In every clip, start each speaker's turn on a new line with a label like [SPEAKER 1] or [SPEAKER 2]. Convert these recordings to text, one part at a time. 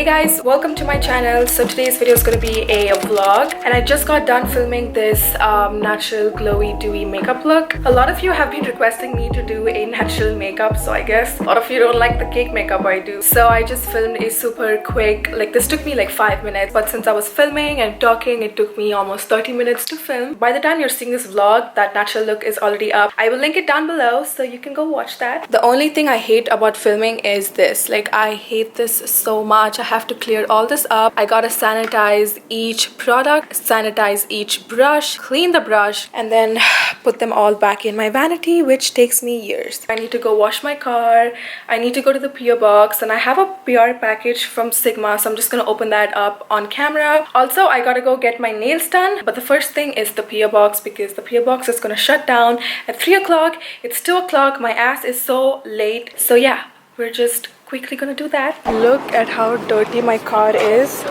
[SPEAKER 1] Hey guys, welcome to my channel. So today's video is going to be a vlog, and I just got done filming this natural glowy dewy makeup look. A lot of you have been requesting me to do a natural makeup, so I guess a lot of you don't like the cake makeup I do. So I just filmed a super quick, like this took me like 5 minutes, but since I was filming and talking, it took me almost 30 minutes to film. By the time you're seeing this vlog, that natural look is already up. I will link it down below so you can go watch that. The only thing I hate about filming is this. Like, I hate this so much. I have to clear all this up. I gotta sanitize each product, sanitize each brush, clean the brush, and then put them all back in my vanity, which takes me years. I need to go wash my car. I need to go to the PO box, and I have a PR package from Sigma, so I'm just gonna open that up on camera. Also, I gotta go get my nails done, but the first thing is the PO box, because the PO box is gonna shut down at 3 o'clock. It's 2 o'clock. My ass is so late. So yeah, we're just quickly gonna do that. Look at how dirty my car is.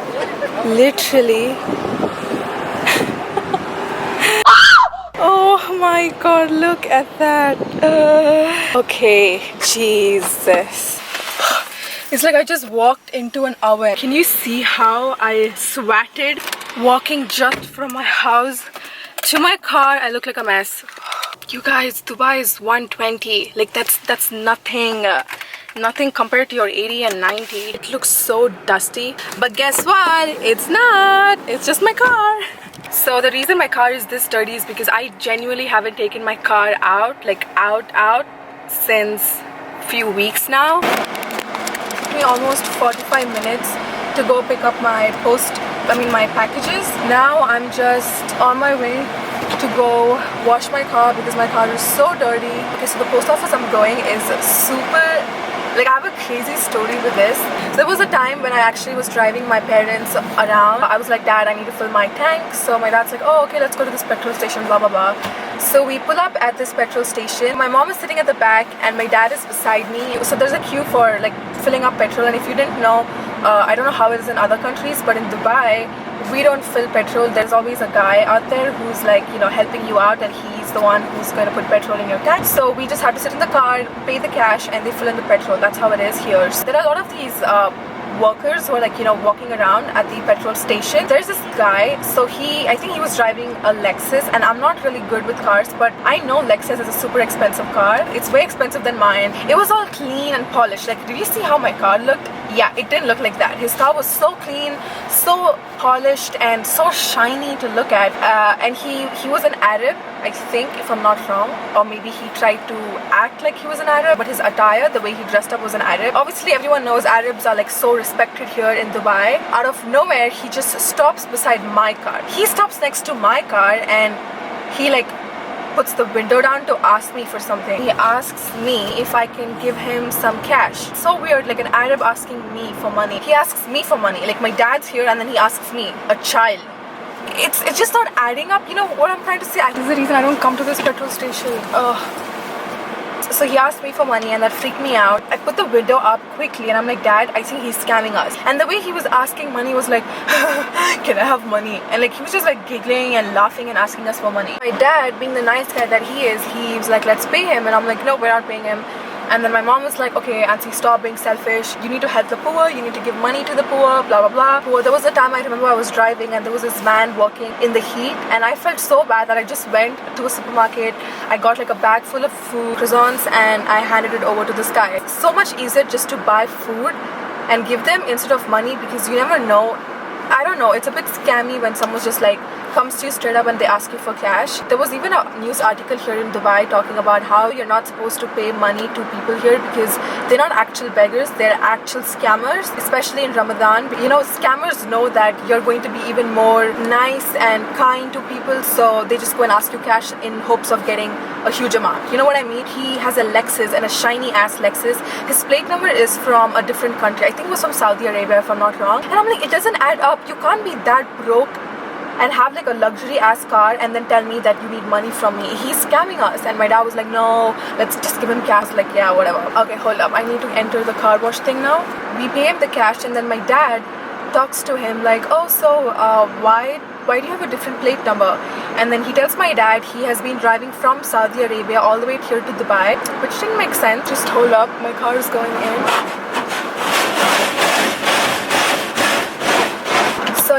[SPEAKER 1] Literally. Oh my god, look at that. Okay, Jesus. It's like I just walked into an oven. Can you see how I sweated walking just from my house to my car? I look like a mess. You guys, Dubai is 120. Like that's nothing. Nothing compared to your 80 and 90. It looks so dusty, but guess what? It's not. It's just my car. So the reason my car is this dirty is because I genuinely haven't taken my car out, like out since few weeks now. It took me almost 45 minutes to go pick up my my packages. Now I'm just on my way to go wash my car because my car is so dirty. Okay, so the post office I'm going is super, like, I have a crazy story with this. So there was a time when I actually was driving my parents around. I was like, Dad, I need to fill my tank. So my dad's like, oh, okay, let's go to this petrol station, blah, blah, blah. So we pull up at this petrol station. My mom is sitting at the back and my dad is beside me. So there's a queue for like filling up petrol. And if you didn't know, I don't know how it is in other countries, but in Dubai, we don't fill petrol. There's always a guy out there who's like, you know, helping you out, and he's the one who's going to put petrol in your tank. So we just have to sit in the car, pay the cash, and they fill in the petrol. That's how it is here. So there are a lot of these workers who are like, you know, walking around at the petrol station. There's this guy, so I think he was driving a Lexus, and I'm not really good with cars, but I know Lexus is a super expensive car. It's way expensive than mine. It was all clean and polished. Like, did you see how my car looked? Yeah, it didn't look like that. His car was so clean, so polished, and so shiny to look at. And he was an Arab, I think, if I'm not wrong, or maybe he tried to act like he was an Arab, but his attire, the way he dressed up, was an Arab. Obviously, everyone knows Arabs are like so respected here in Dubai. Out of nowhere, he just stops beside my car. He stops next to my car, and he like puts the window down to ask me for something. He asks me if I can give him some cash. So weird, like an Arab asking me for money. He asks me for money. Like, my dad's here, and then he asks me, a child. It's just not adding up. You know what I'm trying to say? This is the reason I don't come to this petrol station. So he asked me for money, and that freaked me out. I put the window up quickly, and I'm like, Dad, I think he's scamming us. And the way he was asking money was like, can I have money? And like, he was just like giggling and laughing and asking us for money. My dad, being the nice guy that he is, he was like, let's pay him. And I'm like, no, we're not paying him. And then my mom was like, okay, Anncy, stop being selfish. You need to help the poor. You need to give money to the poor, blah, blah, blah. Poor. There was a time I remember I was driving, and there was this man working in the heat, and I felt so bad that I just went to a supermarket. I got like a bag full of food, croissants, and I handed it over to this guy. It's so much easier just to buy food and give them instead of money, because you never know. I don't know, it's a bit scammy when someone just like comes to you straight up and they ask you for cash. There was even a news article here in Dubai talking about how you're not supposed to pay money to people here because they're not actual beggars, they're actual scammers, especially in Ramadan. You know, scammers know that you're going to be even more nice and kind to people, so they just go and ask you cash in hopes of getting a huge amount. You know what I mean? He has a Lexus, and a shiny ass Lexus. His plate number is from a different country. I think it was from Saudi Arabia, if I'm not wrong. And I'm like, it doesn't add up. You can't be that broke and have like a luxury ass car and then tell me that you need money from me. He's scamming us. And my dad was like, no, let's just give him cash. Like, yeah, whatever. Okay, hold up, I need to enter the car wash thing now. We pay him the cash, and then my dad talks to him like, oh, so why do you have a different plate number? And then he tells my dad he has been driving from Saudi Arabia all the way here to Dubai, which didn't make sense. Just hold up, my car is going in.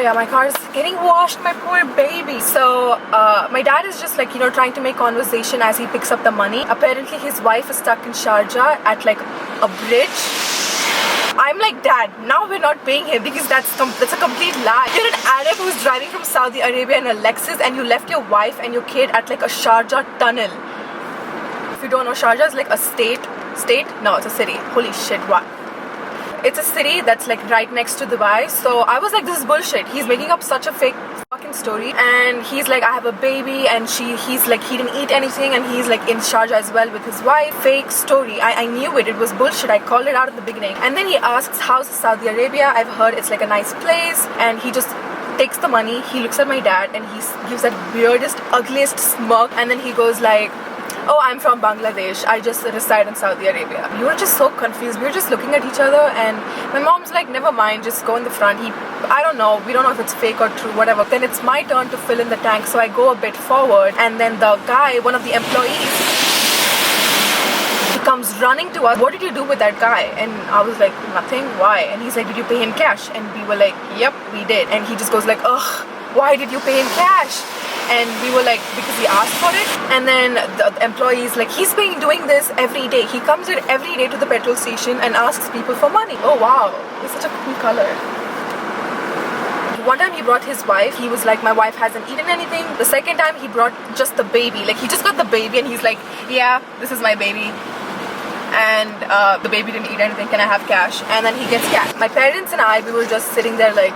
[SPEAKER 1] yeah, my car is getting washed, my poor baby. So my dad is just like, you know, trying to make conversation as he picks up the money. Apparently his wife is stuck in Sharjah at like a bridge. I'm like, Dad, now we're not paying him because that's a complete lie. You're an Arab who's driving from Saudi Arabia in a Lexus and you left your wife and your kid at like a Sharjah tunnel. If you don't know, Sharjah is like a state? No, it's a city. Holy shit, what? It's a city that's like right next to Dubai. So I was like, this is bullshit. He's making up such a fake fucking story. And he's like, I have a baby, and he's like, he didn't eat anything, and he's like in Sharjah as well with his wife. Fake story. I knew it. It was bullshit. I called it out at the beginning. And then he asks, how's Saudi Arabia? I've heard it's like a nice place. And he just takes the money. He looks at my dad and he gives that weirdest, ugliest smirk. And then he goes like, oh, I'm from Bangladesh. I just reside in Saudi Arabia. We were just so confused. We were just looking at each other, and my mom's like, never mind, just go in the front. I don't know. We don't know if it's fake or true, whatever. Then it's my turn to fill in the tank, so I go a bit forward, and then the guy, one of the employees, he comes running to us. What did you do with that guy? And I was like, nothing. Why? And he's like, did you pay him cash? And we were like, yep, we did. And he just goes like, ugh, why did you pay him cash? And we were like, because he asked for it. And then the employees, like, he's been doing this every day. He comes in every day to the petrol station and asks people for money. Oh wow, it's such a cool color. One time he brought his wife. He was like, my wife hasn't eaten anything. The second time he brought just the baby. Like, he just got the baby and he's like, yeah, this is my baby. And the baby didn't eat anything. Can I have cash? And then he gets cash. My parents and I, we were just sitting there like,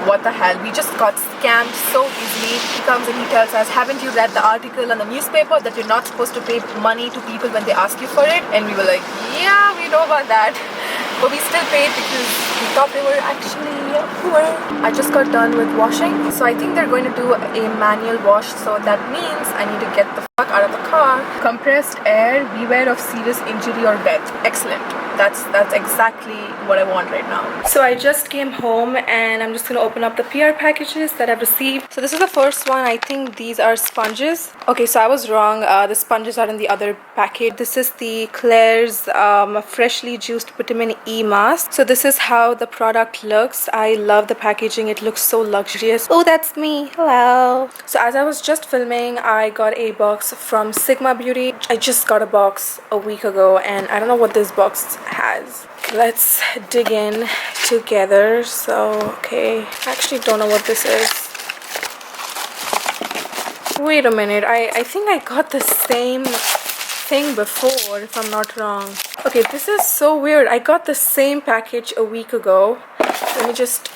[SPEAKER 1] what the hell, we just got scammed so easily. He comes and he tells us, haven't you read the article in the newspaper that you're not supposed to pay money to people when they ask you for it? And we were like, yeah, we know about that, but we still paid because we thought they were actually poor. I just got done with washing, so I think they're going to do a manual wash, so that means I need to get the fuck out of the car. Compressed air, beware of serious injury or death. Excellent. That's exactly what I want right now. So I just came home and I'm just gonna open up the PR packages that I've received. So this is the first one. I think these are sponges. Okay, so I was wrong. The sponges are in the other package. This is the Claire's freshly juiced vitamin E mask. So this is how the product looks. I love the packaging. It looks so luxurious. Oh, that's me. Hello. So as I was just filming, I got a box from Sigma Beauty. I just got a box a week ago and I don't know what this box has. Let's dig in together. So okay, I actually don't know what this is. Wait a minute, I think I got the same thing before, if I'm not wrong. Okay, this is so weird. I got the same package a week ago. Let me just...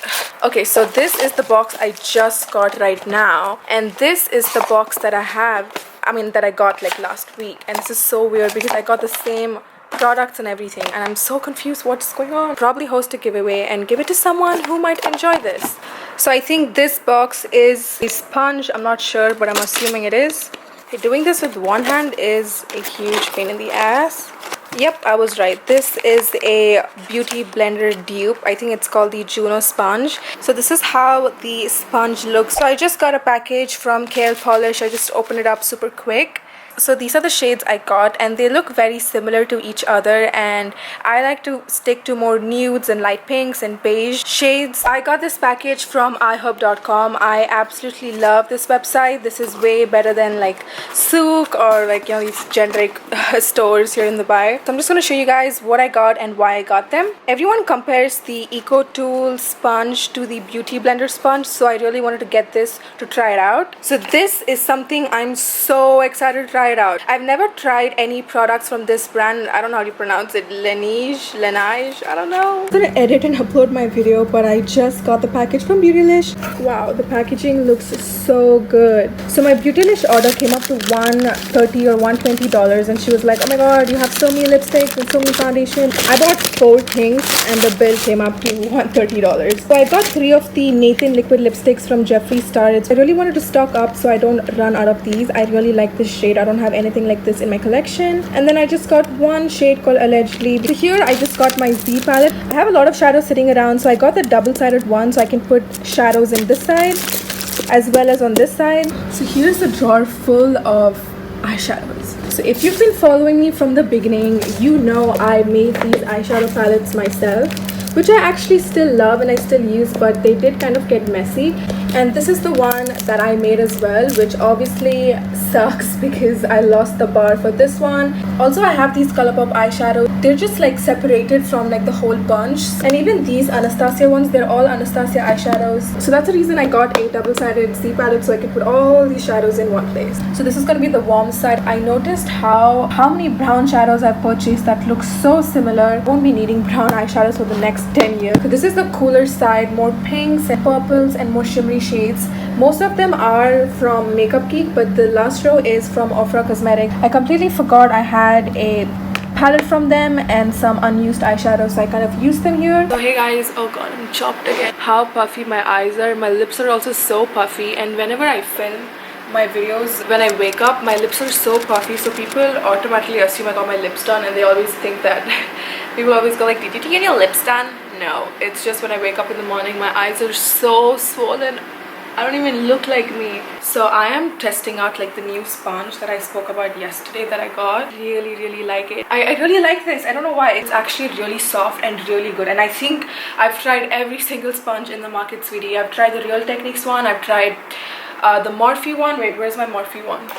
[SPEAKER 1] Okay, so this is the box I just got right now, and this is the box that that I got like last week. And this is so weird because I got the same products and everything, and I'm so confused what's going on. Probably host a giveaway and give it to someone who might enjoy this. So I think this box is a sponge. I'm not sure, but I'm assuming it is. Okay, doing this with one hand is a huge pain in the ass. Yep, I was right. This is a beauty blender dupe. I think it's called the Juno sponge. So this is how the sponge looks. So I just got a package from Kale Polish. I just opened it up super quick. So these are the shades I got, and they look very similar to each other, and I like to stick to more nudes and light pinks and beige shades. I got this package from ihub.com. I absolutely love this website. This is way better than like Souk or like, you know, these generic stores here in Dubai. So I'm just going to show you guys what I got and why I got them. Everyone compares the Eco Tool sponge to the Beauty Blender sponge, so I really wanted to get this to try it out. So this is something I'm so excited to try it out. I've never tried any products from this brand. I don't know how you pronounce it. Laneige, I don't know. I'm gonna edit and upload my video, but I just got the package from Beautylish. Wow, the packaging looks so good. So my Beautylish order came up to $130 or $120, and she was like, oh my god, you have so many lipsticks and so many foundation. I bought 4 things and the bill came up to $130. So I got 3 of the Nathan liquid lipsticks from Jeffree Star. I really wanted to stock up so I don't run out of these. I really like this shade. I don't have anything like this in my collection. And then I just got one shade called Allegedly. So here I just got my Z palette. I have a lot of shadows sitting around, so I got the double-sided one so I can put shadows in this side as well as on this side. So here's the drawer full of eyeshadows. So if you've been following me from the beginning, you know I made these eyeshadow palettes myself. which I actually still love and I still use, but they did kind of get messy. And this is the one that I made as well, which obviously sucks because I lost the bar for this one. Also, I have these Colourpop eyeshadows. They're just like separated from like the whole bunch. And even these Anastasia ones, they're all Anastasia eyeshadows. So that's the reason I got a double-sided C palette, so I could put all these shadows in one place. So this is going to be the warm side. I noticed how many brown shadows I've purchased that look so similar. I won't be needing brown eyeshadows for the next 10 years. So this is the cooler side, more pinks and purples and more shimmery shades. Most of them are from Makeup Geek, but the last row is from Ofra Cosmetics. I completely forgot I had a palette from them and some unused eyeshadows, so I kind of used them here. So hey guys, oh god, I'm chopped again. How puffy my eyes are. My lips are also so puffy, and whenever I film my videos, when I wake up, my lips are so puffy, so people automatically assume I got my lips done, and they always think that people always go like, did you get your lips done? No, it's just when I wake up in the morning, my eyes are so swollen. I don't even look like me. So I am testing out like the new sponge that I spoke about yesterday that I got. Really like it. I really like this. I don't know why. It's actually really soft and really good, and I think I've tried every single sponge in the market, sweetie. I've tried the Real Techniques one, I've tried the Morphe one. Wait, where's my Morphe one?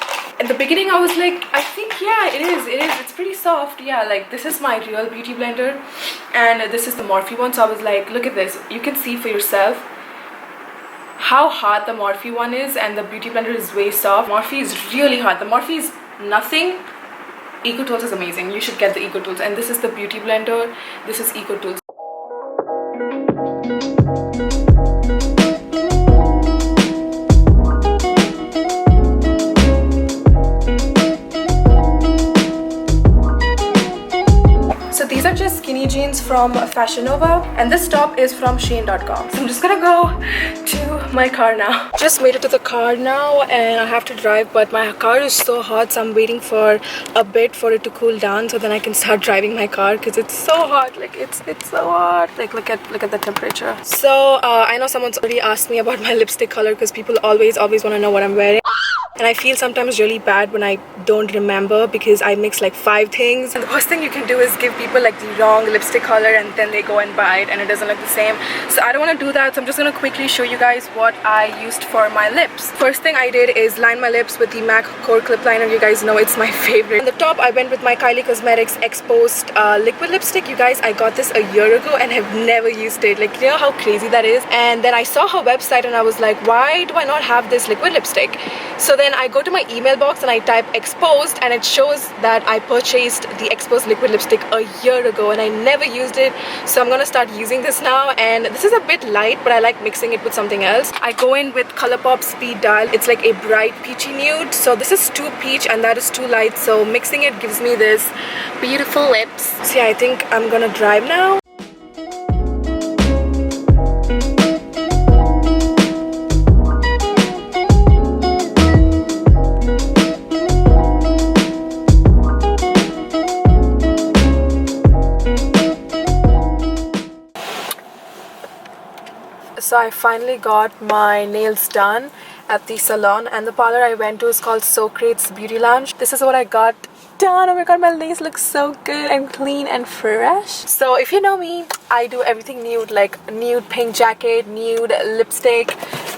[SPEAKER 1] In the beginning I was like, I think yeah, it is, it's pretty soft. Yeah, like this is my Real Beauty Blender and this is the Morphe one. So I was like, look at this, you can see for yourself how hard the Morphe one is, and the Beauty Blender is way soft. Morphe is really hard. The Morphe is nothing. Eco Tools is amazing. You should get the Eco Tools. And this is the Beauty Blender, this is Eco Tools. These are just skinny jeans from Fashion Nova, and this top is from Shein.com. So I'm just gonna go to my car now. Just made it to the car now, and I have to drive, but my car is so hot, so I'm waiting for a bit for it to cool down so then I can start driving my car, because it's so hot. Like it's so hot. Like look at the temperature. So I know someone's already asked me about my lipstick color, because people always want to know what I'm wearing. And I feel sometimes really bad when I don't remember, because I mix like 5 things. And the worst thing you can do is give people like the wrong lipstick color and then they go and buy it and it doesn't look the same. So I don't want to do that. So I'm just going to quickly show you guys what I used for my lips. First thing I did is line my lips with the MAC Core Clip Liner. You guys know it's my favorite. On the top, I went with my Kylie Cosmetics Exposed liquid lipstick. You guys, I got this a year ago and have never used it. Like, you know how crazy that is? And then I saw her website and I was like, why do I not have this liquid lipstick? So then I go to my email box and I type Exposed, and it shows that I purchased the Exposed liquid lipstick a year ago and I never used it. So I'm gonna start using this now, and this is a bit light, but I like mixing it with something else. I go in with Colourpop Speed Dial. It's like a bright peachy nude. So this is too peach and that is too light, so mixing it gives me this beautiful lips. So yeah, I think I'm gonna drive now. So I finally got my nails done at the salon, and the parlor I went to is called Socrates Beauty Lounge. This is what I got done. Oh my god, my nails look so good and clean and fresh. So if you know me, I do everything nude, like nude pink jacket, nude lipstick,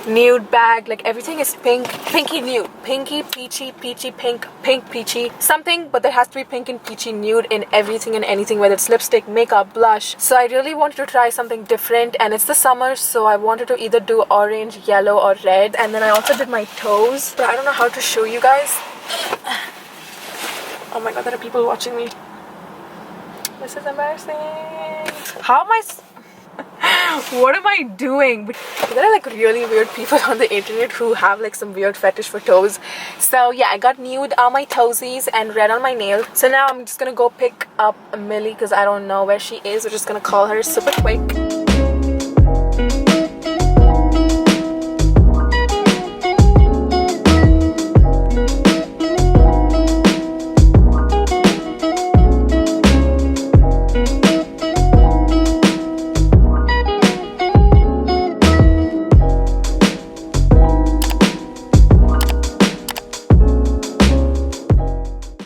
[SPEAKER 1] nude bag, like everything is pink, pinky nude, pinky, peachy, peachy, pink, pink, peachy, something, but there has to be pink and peachy nude in everything and anything, whether it's lipstick, makeup, blush. So I really wanted to try something different, and it's the summer, so I wanted to either do orange, yellow or red. And then I also did my toes, but I don't know how to show you guys. Oh my god, there are people watching me. This is embarrassing. How am I what am I doing? There are like really weird people on the internet who have like some weird fetish for toes. So yeah, I got nude on my toesies and red on my nails. So now I'm just gonna go pick up Millie because I don't know where she is. We're just gonna call her super quick.